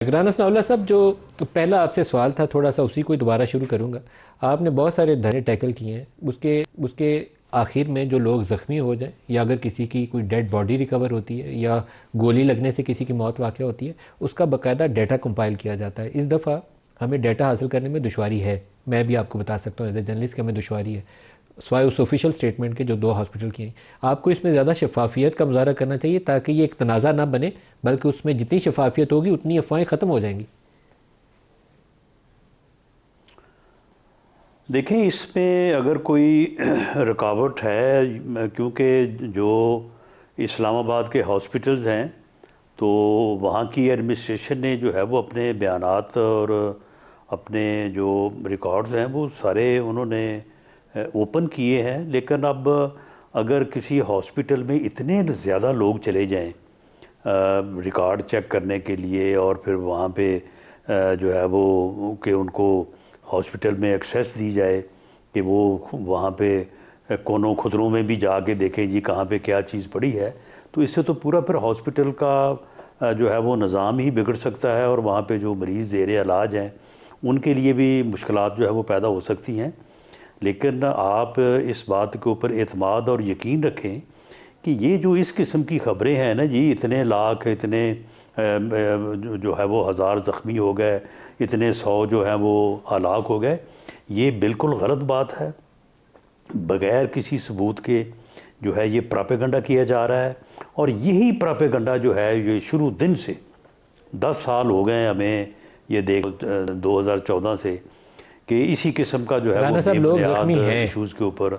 राना सनाउल्लाह साहब, जो पहला आपसे सवाल था थोड़ा सा उसी को दोबारा शुरू करूँगा। आपने बहुत सारे धरने टैकल किए हैं, उसके उसके आखिर में जो लोग ज़ख्मी हो जाए या अगर किसी की कोई डेड बॉडी रिकवर होती है या गोली लगने से किसी की मौत वाक़ होती है, उसका बाकायदा डाटा कंपाइल किया जाता है। इस दफ़ा हमें डाटा हासिल करने में दुश्वारी है। मैं भी आपको बता सकता हूँ एज ए जर्नलिस्ट कि हमें दुश्वारी है, स्वाय उस ऑफिशियल स्टेटमेंट के जो 2 हॉस्पिटल की हैं। आपको इसमें ज़्यादा शफाफियत का मुजाहरा करना चाहिए ताकि ये एक तनाज़ा ना बने, बल्कि उसमें जितनी शफाफियत होगी उतनी अफवाहें ख़त्म हो जाएंगी। देखें, इसमें अगर कोई रुकावट है, क्योंकि जो इस्लामाबाद के हॉस्पिटल्स हैं तो वहाँ की एडमिनिस्ट्रेशन ने जो है वो अपने बयानात और अपने जो रिकॉर्ड्स हैं वो सारे उन्होंने ओपन किए हैं। लेकिन अब अगर किसी हॉस्पिटल में इतने ज़्यादा लोग चले जाएं रिकॉर्ड चेक करने के लिए और फिर वहाँ पे जो है वो कि उनको हॉस्पिटल में एक्सेस दी जाए कि वो वहाँ पे कोनों खुदरों में भी जाके देखें जी कहाँ पे क्या चीज़ पड़ी है, तो इससे तो पूरा फिर हॉस्पिटल का जो है वो निज़ाम ही बिगड़ सकता है और वहाँ पे जो मरीज़ ज़ेरे इलाज हैं उनके लिए भी मुश्किलात जो है वो पैदा हो सकती हैं। लेकिन आप इस बात के ऊपर एतमाद और यकीन रखें कि ये जो इस किस्म की ख़बरें हैं ना जी, इतने लाख, इतने जो है वो हज़ार ज़ख्मी हो गए, इतने 100 जो हैं वो हलाक हो गए, ये बिल्कुल गलत बात है। बग़ैर किसी सबूत के जो है ये प्रोपेगेंडा किया जा रहा है और यही प्रोपेगेंडा जो है ये शुरू दिन से 10 साल हो गए हमें ये देख 2014 से कि इसी किस्म का जो है वो राना साहब, लोग ज़ख्मी हैं, इशूज़ के ऊपर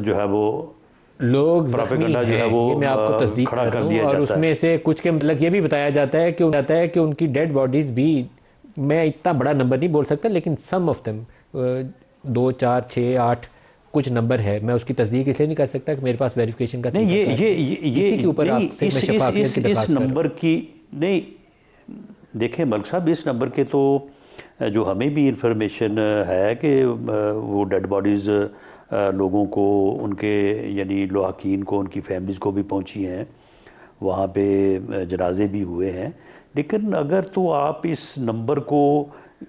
जो है वो लोग ज़ख्मी प्रोपेगेंडा जो है हैं, वो ये मैं आपको तस्दीक खड़ा कर कर दूं। दिया और जाता है। उसमें से कुछ के मतलब ये भी बताया जाता है कि उनकी डेड बॉडीज़ भी, मैं इतना बड़ा नंबर नहीं बोल सकता लेकिन सम ऑफ देम 2 4 6 8 कुछ नंबर है। मैं उसकी तस्दीक इसलिए नहीं कर सकता कि मेरे पास वेरिफिकेशन का नहीं, तरीकाकार नहीं है। इसी के ऊपर नहीं, आपसे मैं शफाफियत की इस दरख्वास्त कर रहा हूँ। नंबर की नहीं। देखें मलिक साहब, इस नंबर के तो जो हमें भी इंफॉर्मेशन है कि वो डेड बॉडीज़ लोगों को, उनके यानी लवाकिन को, उनकी फैमिलीज़ को भी पहुंची हैं, वहाँ पे जनाजे भी हुए हैं। लेकिन अगर तो आप इस नंबर को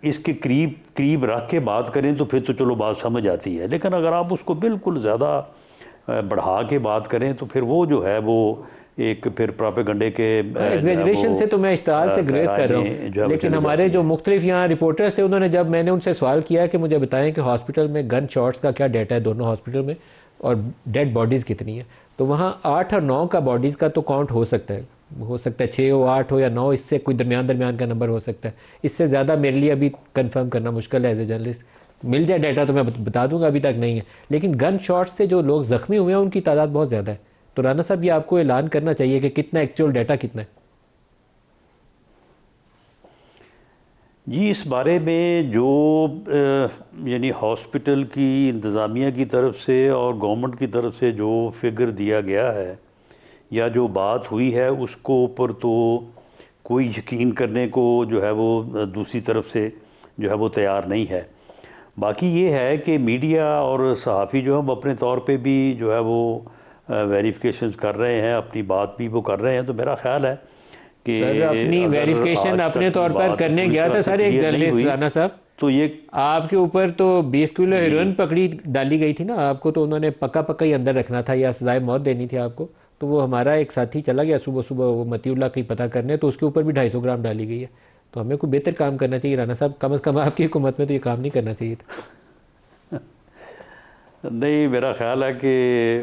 इसके करीब करीब रख के बात करें तो फिर तो चलो बात समझ आती है, लेकिन अगर आप उसको बिल्कुल ज़्यादा बढ़ा के बात करें तो फिर वो जो है वो एक फिर प्रोपेगेंडे के जो है वो एग्जेजरेशन से तो मैं इश्ताल से ग्रेज गहराई कर रहा में हूँ, जो है वो लेकिन चले हमारे जाती जो हैं। मुख्तलिफ यहाँ रिपोर्टर्स थे, उन्होंने जब मैंने उनसे सवाल किया कि मुझे बताएं कि हॉस्पिटल में गन शॉट्स का क्या डाटा है दोनों हॉस्पिटल में और डेड बॉडीज़ कितनी है, तो वहाँ 8 और 9 का बॉडीज़ का तो काउंट हो सकता है, 6 हो, 8 हो या 9, इससे कोई दरमियान दरमियान का नंबर हो सकता है। इससे ज़्यादा मेरे लिए अभी कंफर्म करना मुश्किल है एज ए जर्नलिस्ट। मिल जाए डाटा तो मैं बता दूंगा, अभी तक नहीं है। लेकिन गन शॉट से जो लोग ज़ख्मी हुए हैं उनकी तादाद बहुत ज़्यादा है। तो राना साहब, ये आपको ऐलान करना चाहिए कि कितना एक्चुअल डाटा कितना है। जी, इस बारे में जो यानी हॉस्पिटल की इंतज़ामिया की तरफ से और गवर्नमेंट की तरफ से जो फिगर दिया गया है या जो बात हुई है उसको ऊपर तो कोई यकीन करने को जो है वो दूसरी तरफ से जो है वो तैयार नहीं है। बाकी ये है कि मीडिया और सहाफ़ी जो हम अपने तौर पे भी जो है वो वेरिफिकेशंस कर रहे हैं, अपनी बात भी वो कर रहे हैं। तो मेरा ख्याल है कि सर, अपनी अगर वेरिफिकेशन आज अपने तक तौर पर बात करने पूरी गया तरह था से सर एक क्लियर नहीं जर्नलिस्ट। हुई राना साहब, तो ये आपके ऊपर तो 20 किलो जी हेरोइन पकड़ी डाली गई थी ना, आपको तो उन्होंने पक्का पक्का ही अंदर रखना था या सजाए मौत देनी थी आपको। तो वो हमारा एक साथी चला गया सुबह सुबह वो मतीउल्लाह की पता करने, तो उसके ऊपर भी 250 ग्राम डाली गई है। तो हमें कोई बेहतर काम करना चाहिए राना साहब, कम अज़ कम आपकी हुकूमत में तो ये काम नहीं करना चाहिए था। नहीं, मेरा ख्याल है कि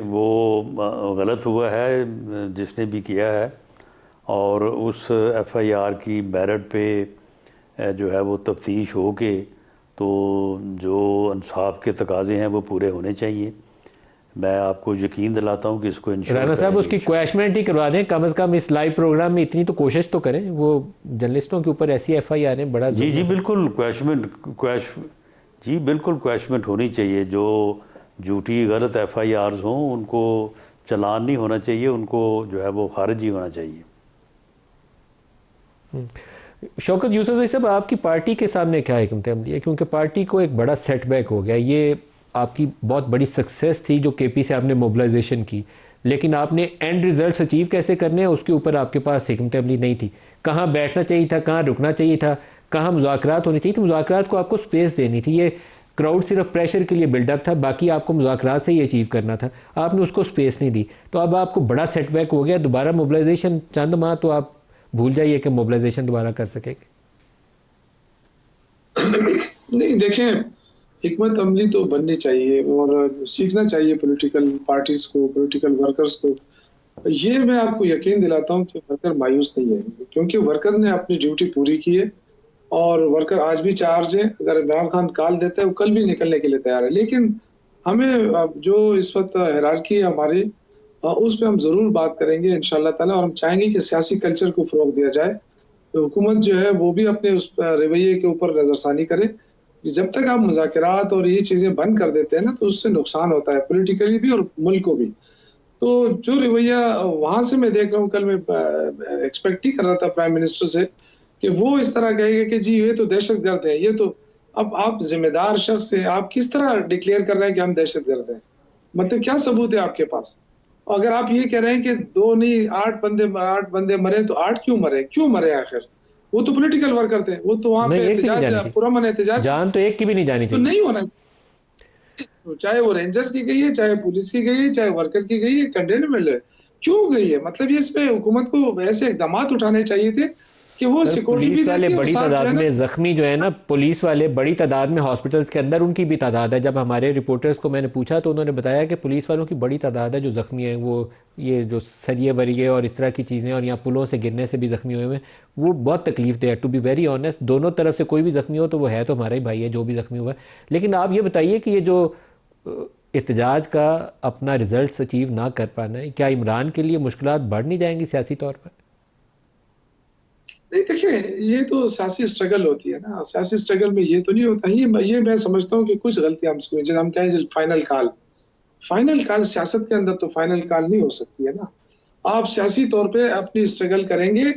वो गलत हुआ है जिसने भी किया है और उस एफआईआर की मेरिट पे जो है वो तफ्तीश हो के तो जो इंसाफ के तकाजे हैं वो पूरे होने चाहिए। मैं आपको यकीन दिलाता हूँ कि इसको इंश्योर राना साहब, करेंगे उसकी इंशाल्लाह। क्वैशमेंट ही करवा दें, कम अज़ कम इस लाइव प्रोग्राम में इतनी तो कोशिश तो करें। वो जर्नलिस्टों के ऊपर ऐसी FIR है, बड़ा जी जुल्म जी है सर। बिल्कुल क्वैश जी बिल्कुल क्वैशमेंट होनी चाहिए। जो झूठी गलत एफआईआर्स हों उनको चालान नहीं होना चाहिए, उनको जो है वो खारिज ही होना चाहिए। शौकत यूसुफ भाई साहब, आपकी पार्टी के सामने क्या हिकमत अमली है? क्योंकि पार्टी को एक बड़ा सेटबैक हो गया। ये आपकी बहुत बड़ी सक्सेस थी जो KP से आपने मोबिलाइजेशन की, लेकिन आपने एंड रिजल्ट अचीव कैसे करने हैं उसके ऊपर आपके पास हिकमत अमली नहीं थी। कहाँ बैठना चाहिए था, कहाँ रुकना चाहिए था, कहाँ मुज़ाकरात होने चाहिए थे। मुज़ाकरात को आपको स्पेस देनी थी। ये क्राउड सिर्फ प्रेशर के लिए बिल्डअप था, बाकी आपको मुज़ाकरात से ही अचीव करना था, आपने उसको स्पेस नहीं दी। तो अब आपको बड़ा सेटबैक हो गया। दोबारा मोबिलाइजेशन चंद माह तो आप भूल जाइए कि मोबिलाइजेशन दोबारा कर सकेंगे। नहीं देखें, हिकमत अमली तो बननी चाहिए और सीखना चाहिए पॉलिटिकल पार्टीज को, पॉलिटिकल वर्कर्स को। ये मैं आपको यकीन दिलाता हूँ कि वर्कर मायूस नहीं है, क्योंकि वर्कर ने अपनी ड्यूटी पूरी की है और वर्कर आज भी चार्ज है। अगर इमरान खान कॉल देता है वो कल भी निकलने के लिए तैयार है। लेकिन हमें जो इस वक्त हायरार्की है हमारी, उस पर हम जरूर बात करेंगे इंशाल्लाह ताला। और हम चाहेंगे कि सियासी कल्चर को फरोग दिया जाए, तो हुकूमत जो है वो भी अपने उस रवैये के ऊपर नजरसानी करे। जब तक आप मुज़ाकरात और ये चीजें बंद कर देते हैं ना, तो उससे नुकसान होता है पॉलिटिकली भी और मुल्क को भी। तो जो रवैया वहां से मैं देख रहा हूँ, कल मैं एक्सपेक्ट ही कर रहा था प्राइम मिनिस्टर से कि वो इस तरह कहेगा कि जी ये तो दहशतगर्द है। ये तो अब आप जिम्मेदार शख्स हैं, आप किस तरह डिक्लेयर कर रहे हैं कि हम दहशतगर्द हैं? मतलब क्या सबूत है आपके पास? अगर आप ये कह रहे हैं कि 2 नहीं 8 बंदे मरे, तो 8 क्यों मरे आखिर? वो तो पॉलिटिकल वर्कर थे, वो तो वहां नहीं, पे एक की नहीं एहतजाज, जानी चाहिए, पुरअमन एहतजाज, जान तो एक की भी नहीं जानी तो चाहिए। नहीं होना चाहिए। तो चाहे वो रेंजर्स की गई है, चाहे पुलिस की गई है, चाहे वर्कर की गई है, कंटेनमेंट है, क्यों गई है? मतलब ये इस पे हुकूमत को ऐसे इकदाम उठाने चाहिए थे कि वो सर सिक्योरिटी भी पुलिस वाले देती है और बड़ी साथ जो तादाद है ना। में ज़ख्मी जो है ना, पुलिस वाले बड़ी तादाद में हॉस्पिटल्स के अंदर उनकी भी तादाद है। जब हमारे रिपोर्टर्स को मैंने पूछा तो उन्होंने बताया कि पुलिस वालों की बड़ी तादाद है जो ज़ख्मी हैं। वो ये जो सरिये वरिये और इस तरह की चीज़ें और यहाँ पुलों से गिरने से भी ज़ख्मी हुए हैं, वो बहुत तकलीफ दे है। टू बी वेरी ऑनेस्ट, दोनों तरफ से कोई भी ज़ख्मी हो तो वो है तो हमारा ही भाई है जो भी ज़ख्मी हुआ है। लेकिन आप ये बताइए कि ये जो एहतजाज का अपना रिजल्ट अचीव ना कर पाना है, क्या इमरान के लिए मुश्किलात बढ़ नहीं जाएंगी सियासी तौर पर? नहीं देखिए, ये तो सियासी स्ट्रगल होती है ना। सियासी स्ट्रगल में ये तो नहीं होता। ये मैं समझता हूँ कि कुछ गलतियां हमसे हुई, जैसे हम कहें फाइनल कॉल सियासत के अंदर तो फाइनल कॉल नहीं हो सकती है ना। आप सियासी तौर पे अपनी स्ट्रगल करेंगे,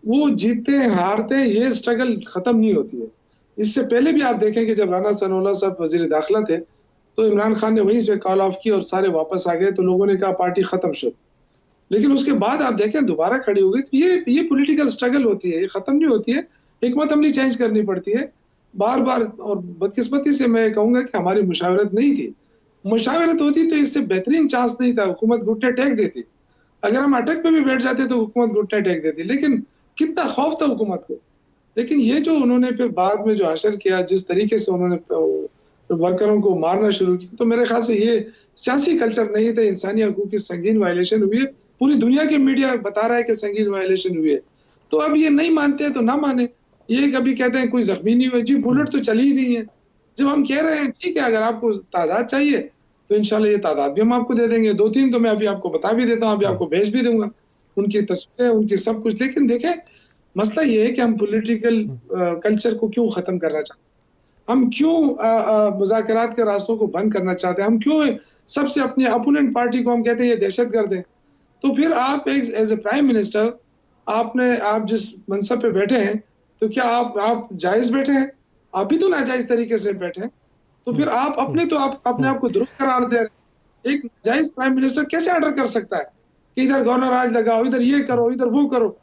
वो जीतते हैं हारते हैं, ये स्ट्रगल खत्म नहीं होती है। इससे पहले भी आप देखें कि जब राना सनाउल्लाह साहब वजीर दाखिला थे, तो इमरान खान ने वहीं से कॉल ऑफ की और सारे वापस आ गए, तो लोगों ने कहा पार्टी खत्म शुरू। लेकिन उसके बाद आप देखें दोबारा खड़ी हो गई। तो ये पॉलिटिकल स्ट्रगल होती है, ये खत्म नहीं होती है। हिकमत अमली चेंज करनी पड़ती है बार बार। और बदकिस्मती से मैं कहूंगा कि हमारी मुशावरत नहीं थी। मुशावरत होती तो इससे बेहतरीन चांस नहीं था, हुकूमत घुटने टेक देती। अगर हम अटक पे भी बैठ जाते तो हुकूमत घुटने टेक देती। लेकिन कितना खौफ था हुकूमत को। लेकिन ये जो उन्होंने फिर बाद में जो हशर किया, जिस तरीके से उन्होंने वर्करों को मारना शुरू किया, तो मेरे ख्याल से ये सियासी कल्चर नहीं था। इंसानी हकूक की संगीन वायलेशन हुई है, पूरी दुनिया के मीडिया बता रहा है कि संगीन वायलेशन हुई है। तो अब ये नहीं मानते हैं तो ना माने। ये कभी कहते हैं कोई जख्मी नहीं हुआ, जी बुलेट तो चली ही नहीं है। जब हम कह रहे हैं ठीक है, अगर आपको तादाद चाहिए तो इंशाल्लाह ये तादाद भी हम आपको दे देंगे। 2-3 तो मैं अभी आपको बता भी देता हूँ, अभी आपको भेज भी दूंगा उनकी तस्वीरें, उनकी सब कुछ। लेकिन देखें, मसला ये है कि हम पॉलिटिकल कल्चर को क्यों खत्म करना चाहते हैं? हम क्यों मुज़ाकरात के रास्तों को बंद करना चाहते हैं? हम क्यों सबसे अपनी अपोनेंट पार्टी को हम कहते हैं ये दहशतगर्द है? तो फिर आप एक एज ए प्राइम मिनिस्टर, आप जिस मनसब पे बैठे हैं, तो क्या आप जायज बैठे हैं? आप भी तो नाजायज तरीके से बैठे हैं। तो फिर आप अपने आप को दुरुस्त करार दे रहे हैं। एक जायज प्राइम मिनिस्टर कैसे ऑर्डर कर सकता है कि इधर गवर्नर राज लगाओ, इधर ये करो, इधर वो करो?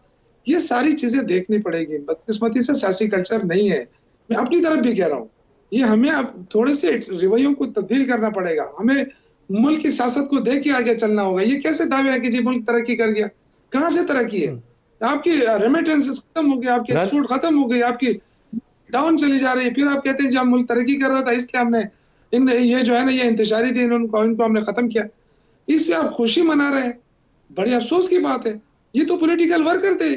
ये सारी चीजें देखनी पड़ेगी। बदकिस्मती से सियासी कल्चर नहीं है। मैं अपनी तरफ भी कह रहा हूँ, ये हमें अब थोड़े से रवैयों को तब्दील करना पड़ेगा। हमें मुल्क की सियासत को देख के आगे चलना होगा। ये कैसे दावे है कि जी मुल्क तरक्की कर गया? कहाँ से तरक्की है? आपकी रेमिटेंसेस खत्म हो गई, आपकी रन एक्सपोर्ट खत्म हो गई, आपकी डाउन चली जा रही है। फिर आप कहते हैं जी हम मुल्क तरक्की कर रहा था इसलिए हमने इन ये जो है ना ये इंतशारी थी, इनको हमने खत्म किया। इससे आप खुशी मना रहे हैं, बड़ी अफसोस की बात है। ये तो पॉलिटिकल वर्कर थे।